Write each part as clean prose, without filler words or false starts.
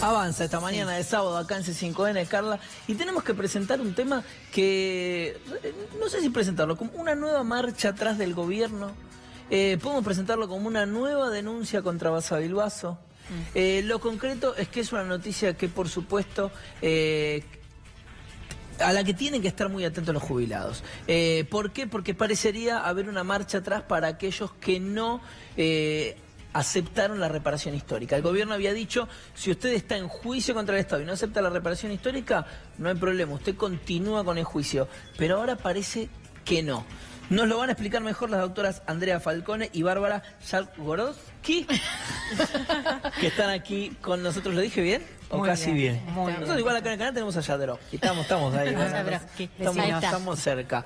Avanza esta mañana de sábado acá en C5N, Carla, y tenemos que presentar un tema que, no sé si presentarlo como una nueva marcha atrás del gobierno, podemos presentarlo como una nueva denuncia contra Basavilbaso. Lo concreto es que es una noticia que, por supuesto, a la que tienen que estar muy atentos los jubilados. ¿Por qué? Porque parecería haber una marcha atrás para aquellos que no aceptaron la reparación histórica. El gobierno había dicho, si usted está en juicio contra el Estado y no acepta la reparación histórica, no hay problema, usted continúa con el juicio. Pero ahora parece que no. Nos lo van a explicar mejor las doctoras Andrea Falcone y Bárbara Zalgorodski, que están aquí con nosotros. ¿Lo dije bien? ¿O muy casi bien? Muy nosotros bien. Igual acá en el canal tenemos a Jadrowski. Estamos ahí. Estamos cerca.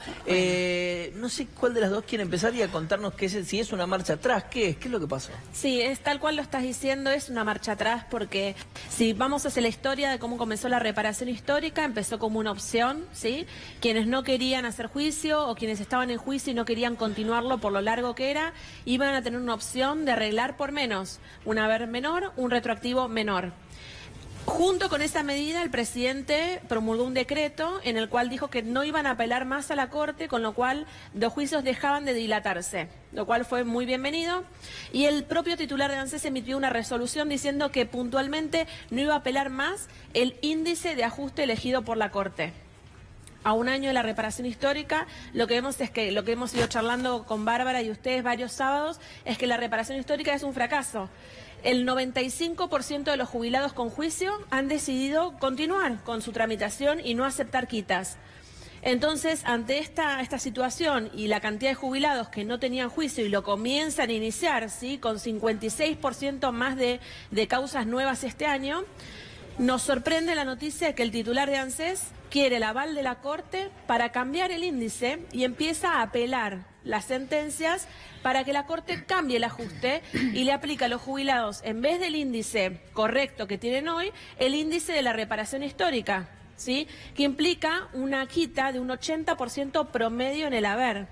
No sé cuál de las dos quiere empezar y a contarnos si es una marcha atrás. ¿Qué es? ¿Qué es lo que pasó? Sí, es tal cual lo estás diciendo, es una marcha atrás porque si vamos hacia la historia de cómo comenzó la reparación histórica, empezó como una opción, ¿sí? Quienes no querían hacer juicio o quienes estaban en juicio y no querían continuarlo por lo largo que era, iban a tener una opción de arreglar por menos, un haber menor, un retroactivo menor. Junto con esa medida, el presidente promulgó un decreto en el cual dijo que no iban a apelar más a la Corte, con lo cual los juicios dejaban de dilatarse, lo cual fue muy bienvenido. Y el propio titular de ANSES emitió una resolución diciendo que puntualmente no iba a apelar más el índice de ajuste elegido por la Corte. A un año de la reparación histórica, lo que vemos es que lo que hemos ido charlando con Bárbara y ustedes varios sábados es que la reparación histórica es un fracaso. El 95% de los jubilados con juicio han decidido continuar con su tramitación y no aceptar quitas. Entonces, ante esta situación y la cantidad de jubilados que no tenían juicio y lo comienzan a iniciar, ¿sí?, con 56% más de causas nuevas este año, nos sorprende la noticia de que el titular de ANSES quiere el aval de la Corte para cambiar el índice y empieza a apelar las sentencias para que la Corte cambie el ajuste y le aplique a los jubilados, en vez del índice correcto que tienen hoy, el índice de la reparación histórica, ¿sí?, que implica una quita de un 80% promedio en el haber.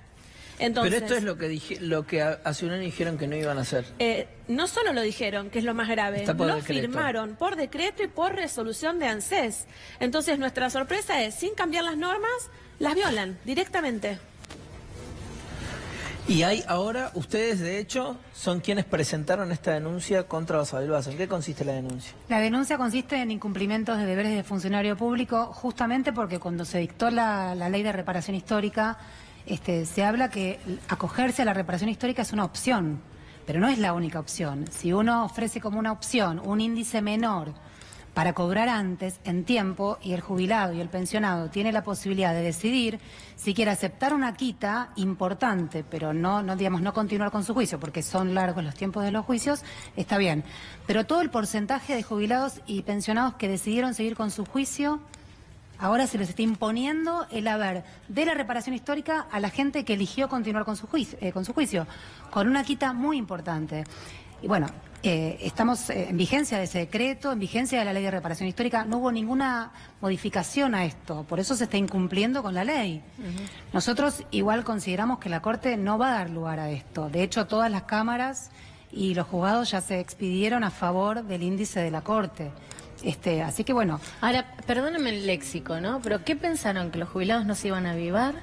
Entonces, pero esto es lo que hace un año dijeron que no iban a hacer. No solo lo dijeron, que es lo más grave, lo firmaron por decreto y por resolución de ANSES. Entonces nuestra sorpresa es, sin cambiar las normas, las violan directamente. Y hay ahora, ustedes de hecho, son quienes presentaron esta denuncia contra Basavilbaso. ¿En qué consiste la denuncia? La denuncia consiste en incumplimientos de deberes de funcionario público, justamente porque cuando se dictó la ley de reparación histórica, se habla que acogerse a la reparación histórica es una opción, pero no es la única opción. Si uno ofrece como una opción un índice menor para cobrar antes, en tiempo, y el jubilado y el pensionado tiene la posibilidad de decidir si quiere aceptar una quita importante, pero no continuar con su juicio, porque son largos los tiempos de los juicios, está bien. Pero todo el porcentaje de jubilados y pensionados que decidieron seguir con su juicio, ahora se les está imponiendo el haber de la reparación histórica a la gente que eligió continuar con su juicio, con una quita muy importante. Y bueno, estamos en vigencia de ese decreto, en vigencia de la ley de reparación histórica. No hubo ninguna modificación a esto, por eso se está incumpliendo con la ley. Nosotros igual consideramos que la Corte no va a dar lugar a esto. De hecho, todas las cámaras y los juzgados ya se expidieron a favor del índice de la Corte. Así que bueno. Ahora, perdónenme el léxico, ¿no? Pero ¿qué pensaron? ¿Que los jubilados no se iban a avivar?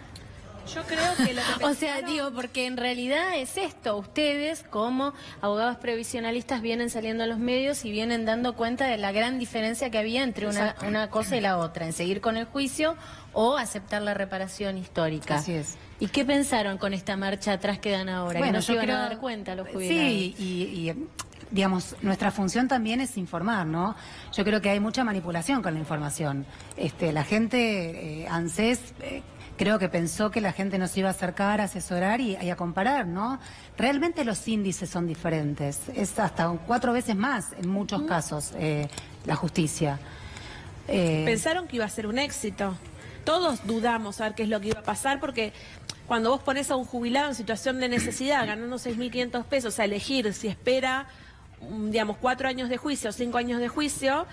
Yo creo que lo que pensaron... O sea, digo, porque en realidad es esto. Ustedes, como abogados previsionalistas, vienen saliendo a los medios y vienen dando cuenta de la gran diferencia que había entre una cosa y la otra, en seguir con el juicio o aceptar la reparación histórica. Así es. ¿Y qué pensaron con esta marcha atrás que dan ahora? Bueno, que no se iban a dar cuenta los jubilados. Sí, digamos, nuestra función también es informar, ¿no? Yo creo que hay mucha manipulación con la información. La gente, ANSES, creo que pensó que la gente nos iba a acercar, a asesorar y a comparar, ¿no? Realmente los índices son diferentes. Es hasta 4 veces más, en muchos casos, la justicia. Pensaron que iba a ser un éxito. Todos dudamos a ver qué es lo que iba a pasar, porque cuando vos pones a un jubilado en situación de necesidad, ganando 6.500 pesos, a elegir si espera, digamos, 4 años de juicio, 5 años de juicio,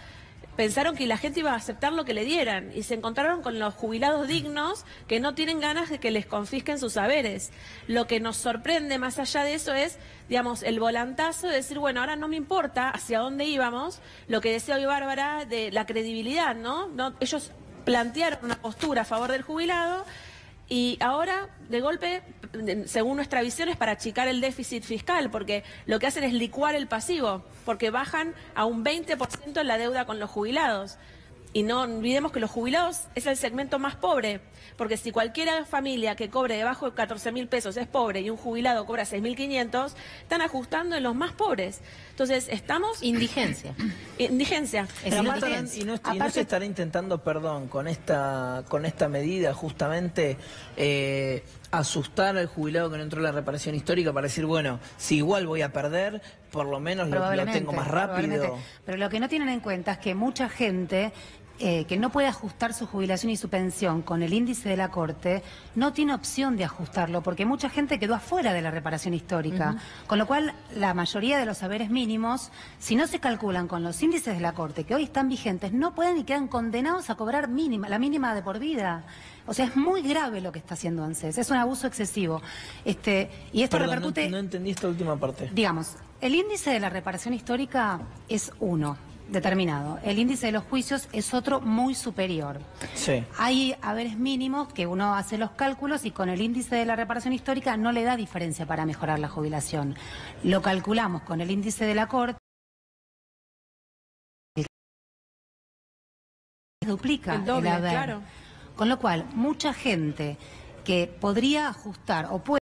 pensaron que la gente iba a aceptar lo que le dieran y se encontraron con los jubilados dignos que no tienen ganas de que les confisquen sus saberes. Lo que nos sorprende más allá de eso es, digamos, el volantazo de decir, bueno, ahora no me importa hacia dónde íbamos, lo que decía hoy Bárbara de la credibilidad, ¿no? Ellos plantearon una postura a favor del jubilado y ahora, de golpe, según nuestra visión, es para achicar el déficit fiscal, porque lo que hacen es licuar el pasivo, porque bajan a un 20% la deuda con los jubilados. Y no olvidemos que los jubilados es el segmento más pobre, porque si cualquier familia que cobre debajo de 14.000 pesos es pobre y un jubilado cobra 6.500, están ajustando en los más pobres. Entonces, estamos... Indigencia. Indigencia. Y no se estará intentando, perdón, con esta medida justamente asustar al jubilado que no entró a la reparación histórica para decir, bueno, si igual voy a perder, por lo menos lo tengo más rápido. Pero lo que no tienen en cuenta es que mucha gente que no puede ajustar su jubilación y su pensión con el índice de la Corte, no tiene opción de ajustarlo, porque mucha gente quedó afuera de la reparación histórica. Con lo cual, la mayoría de los saberes mínimos, si no se calculan con los índices de la Corte, que hoy están vigentes, no pueden y quedan condenados a cobrar la mínima de por vida. O sea, es muy grave lo que está haciendo ANSES, es un abuso excesivo. Y esto repercute... No entendí esta última parte. Digamos, el índice de la reparación histórica es uno, determinado. El índice de los juicios es otro muy superior. Sí. Hay haberes mínimos que uno hace los cálculos y con el índice de la reparación histórica no le da diferencia para mejorar la jubilación. Lo calculamos con el índice de la Corte. Duplica el doble, el haber. claro. Con lo cual, mucha gente que podría ajustar o puede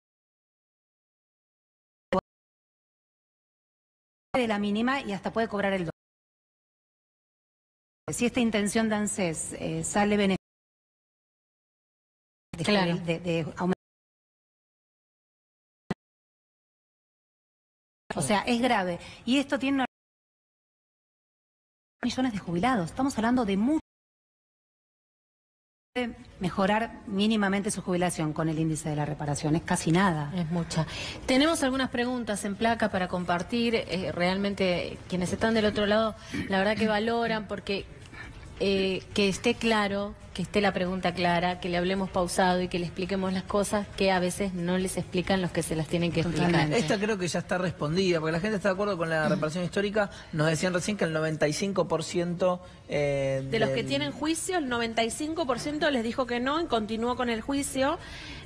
de la mínima y hasta puede cobrar el doble. Si esta intención de ANSES sale beneficio de aumentar, o sea, es grave. Y esto tiene millones de jubilados. Estamos hablando de mucho. Mejorar mínimamente su jubilación con el índice de la reparación, es casi nada. Es mucha. Tenemos algunas preguntas en placa para compartir. Realmente quienes están del otro lado, la verdad que valoran porque que esté claro, que esté la pregunta clara, que le hablemos pausado y que le expliquemos las cosas que a veces no les explican los que se las tienen que explicar. Esta creo que ya está respondida, porque la gente está de acuerdo con la reparación histórica. Nos decían recién que el 95% de los que tienen juicio, el 95% les dijo que no y continuó con el juicio.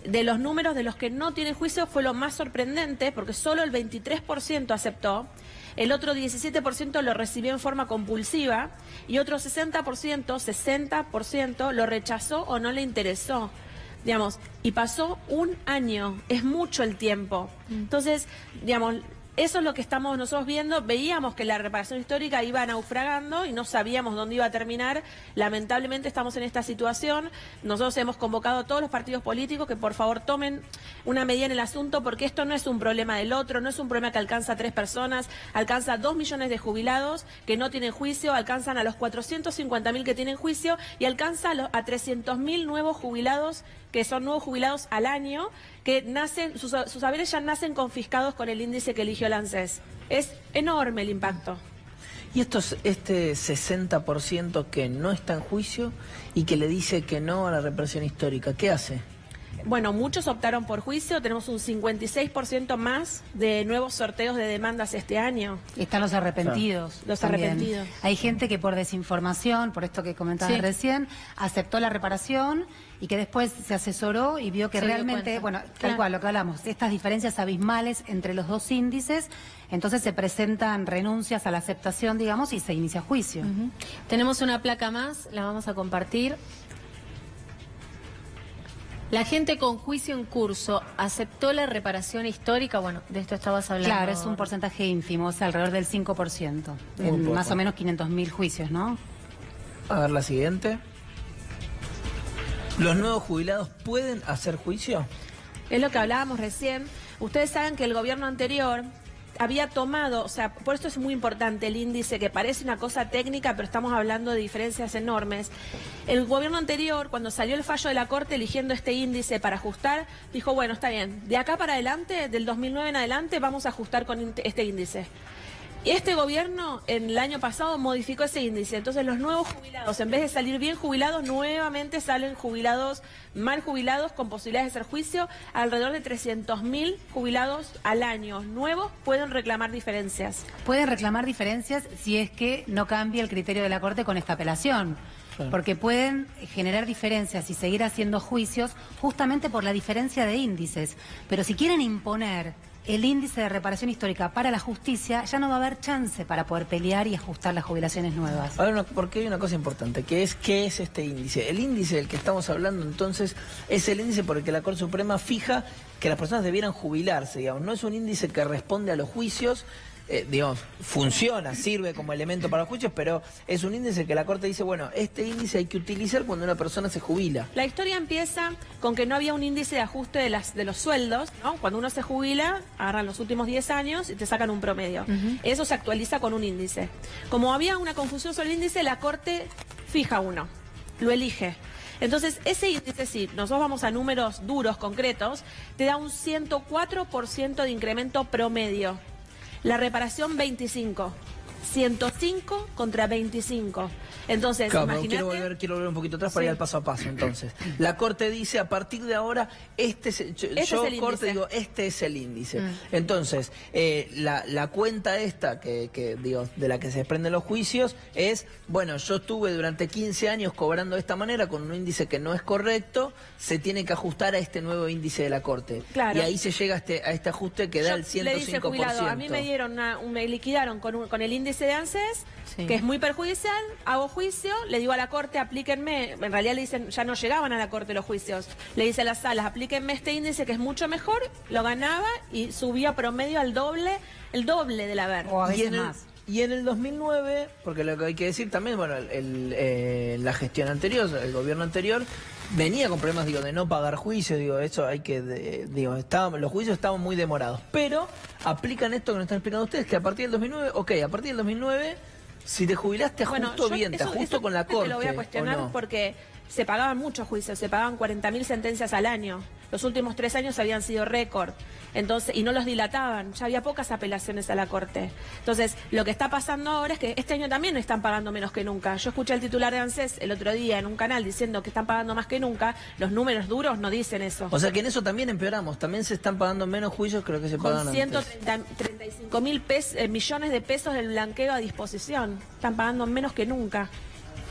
De los números de los que no tienen juicio fue lo más sorprendente, porque solo el 23% aceptó. El otro 17% lo recibió en forma compulsiva y otro 60% lo rechazó o no le interesó, digamos, y pasó un año, es mucho el tiempo. Entonces, digamos, eso es lo que estamos nosotros viendo. Veíamos que la reparación histórica iba naufragando y no sabíamos dónde iba a terminar. Lamentablemente estamos en esta situación. Nosotros hemos convocado a todos los partidos políticos que por favor tomen una medida en el asunto, porque esto no es un problema del otro, no es un problema que alcanza a 3 personas, alcanza a 2 millones de jubilados que no tienen juicio, alcanzan a los 450.000 que tienen juicio y alcanza a 300.000 nuevos jubilados, que son nuevos jubilados al año, que nacen, sus saberes ya nacen confiscados con el índice que eligió el ANSES. Es enorme el impacto. Y este 60% que no está en juicio y que le dice que no a la reparación histórica, ¿qué hace? Bueno, muchos optaron por juicio, tenemos un 56% más de nuevos sorteos de demandas este año. Están los arrepentidos. Claro. Los también. arrepentidos. Hay gente que por desinformación, por esto que comentabas recién, aceptó la reparación y que después se asesoró y vio que realmente, bueno, tal cual, lo que hablamos, estas diferencias abismales entre los dos índices, entonces se presentan renuncias a la aceptación, digamos, y se inicia juicio. Tenemos una placa más, la vamos a compartir. La gente con juicio en curso aceptó la reparación histórica. Bueno, de esto estabas hablando. Claro, es un porcentaje ínfimo, es alrededor del 5%, en más o menos 500.000 juicios, ¿no? A ver la siguiente. ¿Los nuevos jubilados pueden hacer juicio? Es lo que hablábamos recién. Ustedes saben que el gobierno anterior había tomado, o sea, por esto es muy importante el índice, que parece una cosa técnica, pero estamos hablando de diferencias enormes. El gobierno anterior, cuando salió el fallo de la Corte eligiendo este índice para ajustar, dijo, bueno, está bien, de acá para adelante, del 2009 en adelante, vamos a ajustar con este índice. Y este gobierno, en el año pasado, modificó ese índice. Entonces, los nuevos jubilados, en vez de salir bien jubilados, nuevamente salen jubilados, mal jubilados, con posibilidades de hacer juicio. Alrededor de 300.000 jubilados al año nuevos pueden reclamar diferencias. Pueden reclamar diferencias si es que no cambia el criterio de la Corte con esta apelación. Claro. Porque pueden generar diferencias y seguir haciendo juicios justamente por la diferencia de índices. Pero si quieren imponer el índice de reparación histórica para la justicia, ya no va a haber chance para poder pelear y ajustar las jubilaciones nuevas. Ahora, porque hay una cosa importante, que es ¿qué es este índice? El índice del que estamos hablando, entonces, es el índice por el que la Corte Suprema fija que las personas debieran jubilarse, digamos. No es un índice que responde a los juicios, digamos, funciona, sirve como elemento para los juicios, pero es un índice que la Corte dice, bueno, este índice hay que utilizar cuando una persona se jubila. La historia empieza con que no había un índice de ajuste de los sueldos, ¿no? Cuando uno se jubila, agarran los últimos 10 años y te sacan un promedio. Eso se actualiza con un índice. Como había una confusión sobre el índice, la Corte fija uno, lo elige. Entonces, ese índice, si nosotros vamos a números duros, concretos, te da un 104% de incremento promedio. La reparación 25, 105 contra 25. Entonces, claro, imagínate... quiero volver un poquito atrás para ir al paso a paso. Entonces, la Corte dice, a partir de ahora, este es el índice. Entonces, la cuenta esta, digo, de la que se desprenden los juicios, es, bueno, yo estuve durante 15 años cobrando de esta manera, con un índice que no es correcto, se tiene que ajustar a este nuevo índice de la Corte. Claro. Y ahí se llega a este ajuste que da el 105%. Le dice jubilado, a mí me liquidaron con el índice de ANSES, que es muy perjudicial, hago juicio, le digo a la Corte, aplíquenme, en realidad le dicen, ya no llegaban a la Corte los juicios, le dice a las salas, aplíquenme este índice que es mucho mejor, lo ganaba y subía promedio al doble, el doble del haber. O a veces más. Y en el 2009, porque lo que hay que decir también, bueno, la gestión anterior, el gobierno anterior, venía con problemas, digo, de no pagar juicios, digo, eso hay que, los juicios estaban muy demorados. Pero aplican esto que nos están explicando ustedes, que a partir del 2009, a partir del 2009, si te jubilaste, ajusto bien, te ajusto con la Corte. Te lo voy a cuestionar porque se pagaban muchos juicios, se pagaban 40.000 sentencias al año. Los últimos 3 años habían sido récord. Entonces, y no los dilataban, ya había pocas apelaciones a la Corte. Entonces, lo que está pasando ahora es que este año también están pagando menos que nunca. Yo escuché al titular de ANSES el otro día en un canal diciendo que están pagando más que nunca. Los números duros no dicen eso. O sea que en eso también empeoramos, también se están pagando menos juicios que lo que se pagan antes. 135.000 millones de pesos del blanqueo a disposición. Están pagando menos que nunca.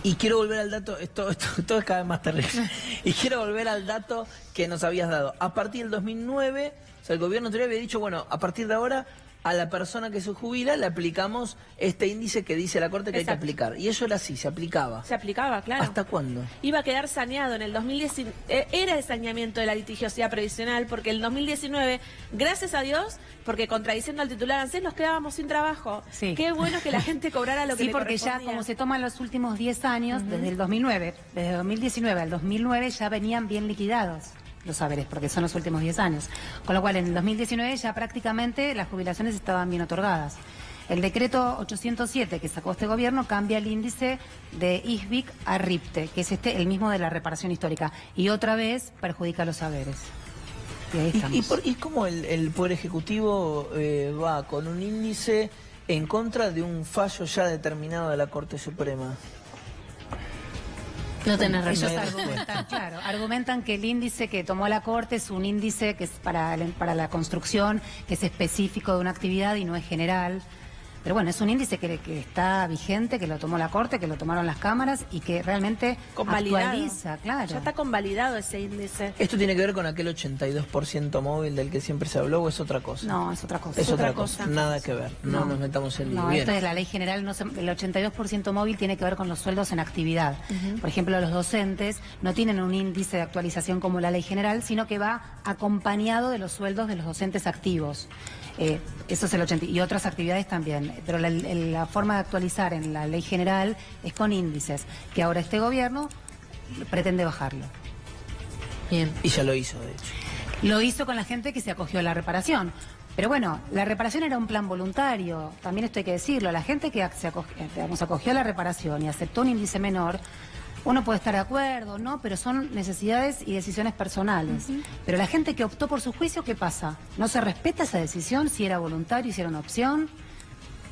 Y quiero volver al dato, esto es cada vez más terrible, y quiero volver al dato que nos habías dado. A partir del 2009, o sea, el gobierno anterior había dicho, bueno, a partir de ahora, a la persona que se jubila le aplicamos este índice que dice la Corte que Exacto. hay que aplicar. Y eso era así, se aplicaba. Se aplicaba, claro. ¿Hasta cuándo? Iba a quedar saneado en el 2019. Era el saneamiento de la litigiosidad previsional, porque el 2019, gracias a Dios, porque contradiciendo al titular ANSES, nos quedábamos sin trabajo. Sí. Qué bueno que la gente cobrara lo que le correspondía. Sí, porque ya como se toman los últimos 10 años, desde el 2009, desde 2019 al 2009 ya venían bien liquidados los saberes, porque son los últimos 10 años. Con lo cual, en el 2019 ya prácticamente las jubilaciones estaban bien otorgadas. El decreto 807 que sacó este gobierno cambia el índice de ISBIC a RIPTE, que es el mismo de la reparación histórica, y otra vez perjudica los saberes. Y ahí estamos. ¿Y cómo el Poder Ejecutivo va con un índice en contra de un fallo ya determinado de la Corte Suprema? No tenés razón. Ellos argumentan, claro, argumentan que el índice que tomó la Corte es un índice que es para la construcción, que es específico de una actividad y no es general. Pero bueno, es un índice que está vigente, que lo tomó la Corte, que lo tomaron las cámaras y que realmente actualiza, claro. Ya está convalidado ese índice. ¿Esto tiene que ver con aquel 82% móvil del que siempre se habló o es otra cosa? No, es otra cosa. Es otra cosa. Nada que ver. No nos metamos en lío. No, esto es la ley general. El 82% móvil tiene que ver con los sueldos en actividad. Por ejemplo, los docentes no tienen un índice de actualización como la ley general, sino que va acompañado de los sueldos de los docentes activos. Eso es el 80%. Y otras actividades también. Pero la forma de actualizar en la ley general es con índices, que ahora este gobierno pretende bajarlo. Bien. Y ya lo hizo, de hecho. Lo hizo con la gente que se acogió a la reparación. Pero bueno, la reparación era un plan voluntario, también esto hay que decirlo. La gente que se acogió a la reparación y aceptó un índice menor, uno puede estar de acuerdo, ¿no? Pero son necesidades y decisiones personales. Pero la gente que optó por su juicio, ¿qué pasa? ¿No se respeta esa decisión, si era voluntario y si era una opción?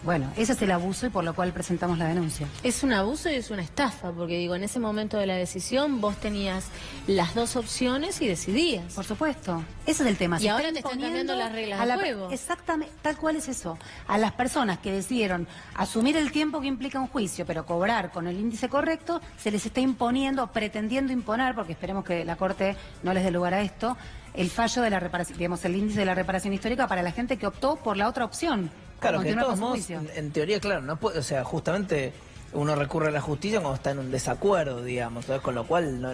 Bueno, ese es el abuso y por lo cual presentamos la denuncia. Es un abuso y es una estafa, porque digo, en ese momento de la decisión vos tenías las dos opciones y decidías. Por supuesto, ese es el tema. Y ahora te están cambiando las reglas del juego. Exactamente, tal cual es eso. A las personas que decidieron asumir el tiempo que implica un juicio, pero cobrar con el índice correcto, se les está imponiendo, pretendiendo imponer, porque esperemos que la Corte no les dé lugar a esto, el fallo de la reparación, digamos, el índice de la reparación histórica para la gente que optó por la otra opción. Claro, que de todos modos, en teoría, claro, no puede, o sea, justamente uno recurre a la justicia cuando está en un desacuerdo, digamos, ¿sabes? Con lo cual no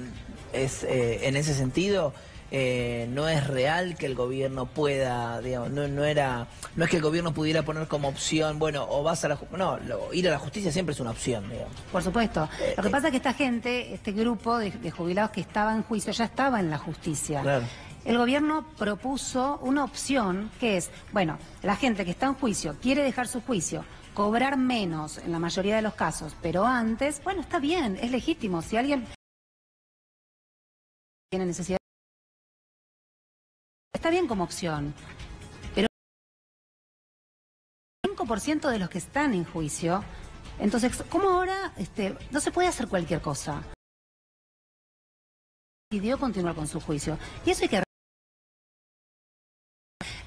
es en ese sentido no es real que el gobierno pueda, digamos, no es que el gobierno pudiera poner como opción, bueno, o vas a la ir a la justicia siempre es una opción, digamos. Por supuesto. Lo que pasa es que esta gente, este grupo de jubilados que estaba en juicio ya estaba en la justicia. Claro. El gobierno propuso una opción que es, bueno, la gente que está en juicio quiere dejar su juicio, cobrar menos en la mayoría de los casos, pero antes, bueno, está bien, es legítimo. Si alguien tiene necesidad, está bien como opción. Pero el 5% de los que están en juicio, entonces, ¿cómo ahora no se puede hacer cualquier cosa? Decidió continuar con su juicio. Y eso hay que...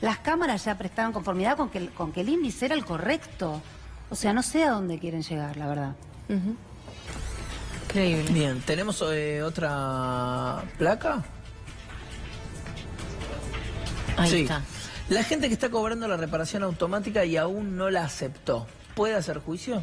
Las cámaras ya prestaron conformidad con que el índice era el correcto. O sea, no sé a dónde quieren llegar, la verdad. Increíble. Bien, ¿tenemos otra placa? Ahí está. La gente que está cobrando la reparación automática y aún no la aceptó, ¿puede hacer juicio?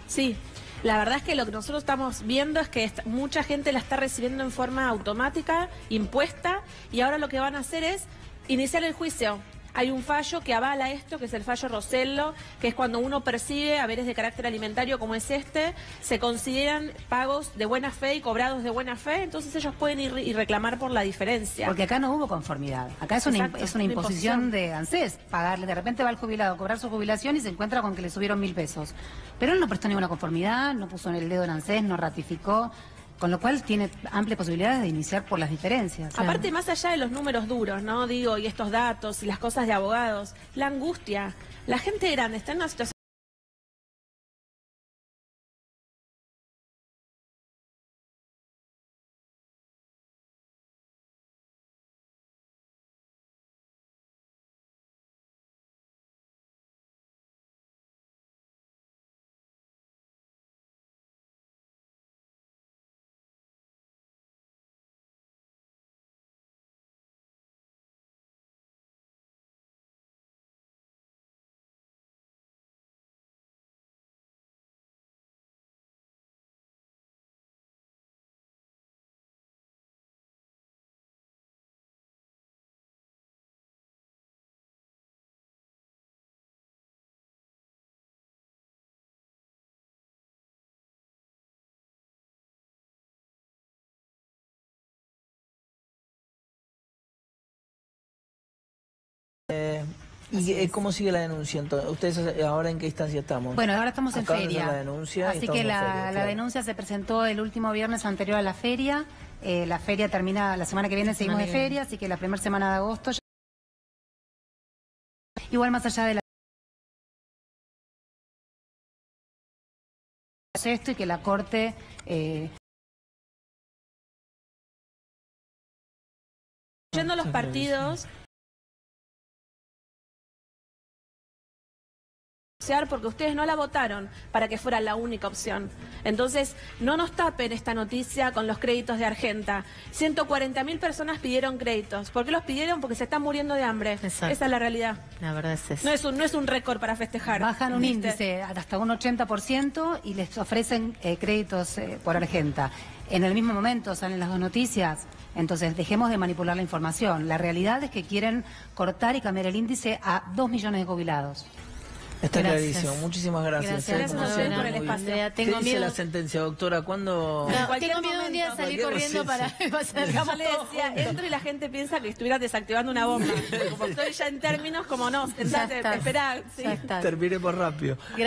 Sí. La verdad es que lo que nosotros estamos viendo es que mucha gente la está recibiendo en forma automática, impuesta, y ahora lo que van a hacer es iniciar el juicio. Hay un fallo que avala esto, que es el fallo Rosello, que es cuando uno percibe haberes de carácter alimentario como es se consideran pagos de buena fe y cobrados de buena fe, entonces ellos pueden ir y reclamar por la diferencia. Porque acá no hubo conformidad, acá es una imposición de ANSES, pagarle, de repente va el jubilado a cobrar su jubilación y se encuentra con que le subieron 1.000 pesos. Pero él no prestó ninguna conformidad, no puso en el dedo en ANSES, no ratificó. Con lo cual tiene amplias posibilidades de iniciar por las diferencias. Aparte, más allá de los números duros, ¿no? Digo, y estos datos y las cosas de abogados, la angustia. La gente grande está en una situación... ¿Y cómo sigue la denuncia? Entonces, ¿ustedes ahora en qué instancia estamos? Bueno, ahora estamos en feria. La denuncia así que la denuncia se presentó el último viernes anterior a la feria. La feria termina la semana que viene, seguimos de feria, así que la primera semana de agosto. Igual más allá de la... esto y que la Corte... Yendo los partidos... porque ustedes no la votaron para que fuera la única opción. Entonces, no nos tapen esta noticia con los créditos de Argenta. 140.000 personas pidieron créditos. ¿Por qué los pidieron? Porque se están muriendo de hambre. Exacto. Esa es la realidad. La verdad es eso. No es un récord para festejar. Bajan un índice hasta un 80% y les ofrecen créditos por Argenta. En el mismo momento salen las dos noticias. Entonces, dejemos de manipular la información. La realidad es que quieren cortar y cambiar el índice a 2 millones de jubilados. Está clarísimo. Muchísimas gracias. Gracias por el espacio. ¿Qué dice la sentencia, doctora? ¿Cuándo? Tengo miedo un día de salir corriendo para pasar. Yo le decía, entro y la gente piensa que estuviera desactivando una bomba. Como estoy ya en términos, como no, sentate, esperá. Terminemos rápido. Gracias.